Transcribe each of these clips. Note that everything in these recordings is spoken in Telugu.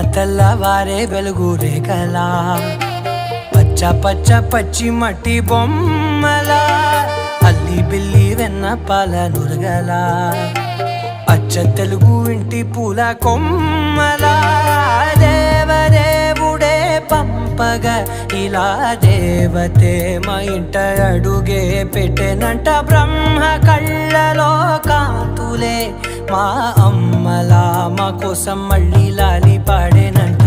తెల్లవారే వెలుగు రేఖలా పచ్చ పచ్చ పచ్చి మట్టి బొమ్మలా అల్లి బిల్లి వెన్న పాల నురగలా అచ్చ తెలుగు ఇంటి పూల కొమ్మలా దేవదేవుడే పంపగా ఇలా దేవతే మా ఇంట అడుగే పెట్టెనంట బ్రహ్మ కళ్ళలో కాంతులే మా అమ్మలా మా కోసం మళ్ళీ లాలి పాడేనంట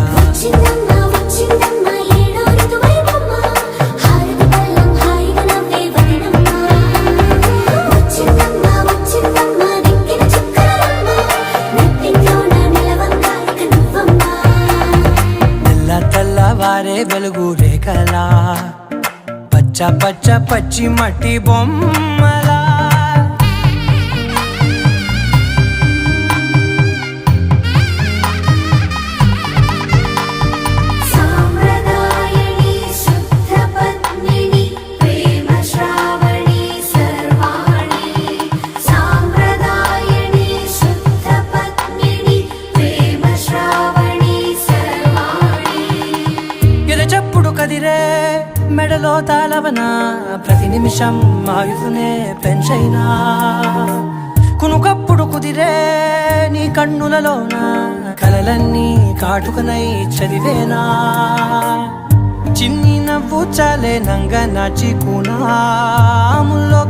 తెల్లవారే వెలుగు రేఖలా పచ్చ పచ్చ పచ్చి మట్టి బొమ్మలా కదిరే మెడలో తాళవన ప్రతి నిమిషం ఆయుధునే పెంచైనా కునుకప్పుడు కుదిరే నీ కన్నులలోన కలలన్నీ కాటుకనై చదివేనా చిన్ని నవ్వు చాలే నంగ నాచికునాముల్లో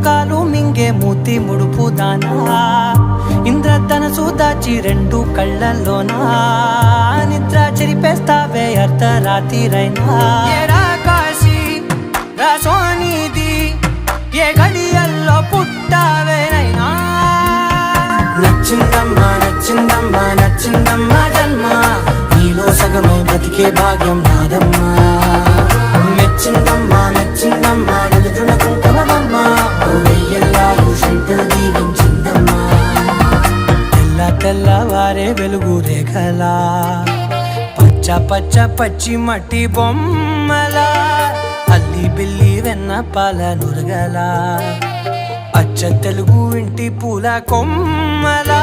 కాలు మింగే మూతి ముడుపు దానా ఇంద్రధనసు దాచి రెండు కళ్ళల్లోనా నిద్ర చెరిపేస్తావే అర్ధరాత్రిరైనా కాశీ రాసోనిది ఏ గడియల్లో పుట్టావేనైనా నచ్చిందమ్మా నచ్చిందమ్మా నచ్చిందమ్మా జన్మ నీలో సగమై బతికే భాగ్యం నాదమ్మా మెచ్చిందమ్మా మెచ్చిందమ్మా నిలుచున కుంకుమమ్మా వెయ్యల్లాగు శంకరు దీవించిందమ్మా తెల్లవారే వెలుగు రేఖలా పచ్చ పచ్చ పచ్చి మట్టి బొమ్మలా అల్లి బిల్లి వెన్న పాల నురగలా అచ్చ తెలుగు ఇంటి పూల కొమ్మలా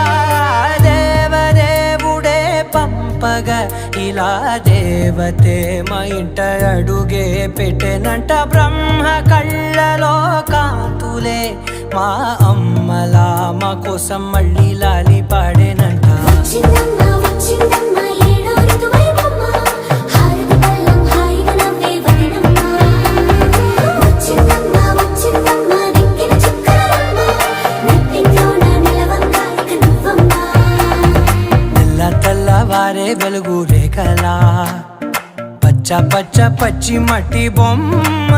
దేవదేవుడే పంపగా ఇలా దేవతే మా ఇంట అడుగే పెట్టెనంట బ్రహ్మ కళ్ళలో కాంతులే మా అమ్మలా మా కోసం మళ్ళీ లాలి పాడేనంట తెల్లవారే వెలుగు రేఖలా పచ్చ పచ్చ పచ్చి మట్టి బొమ్మ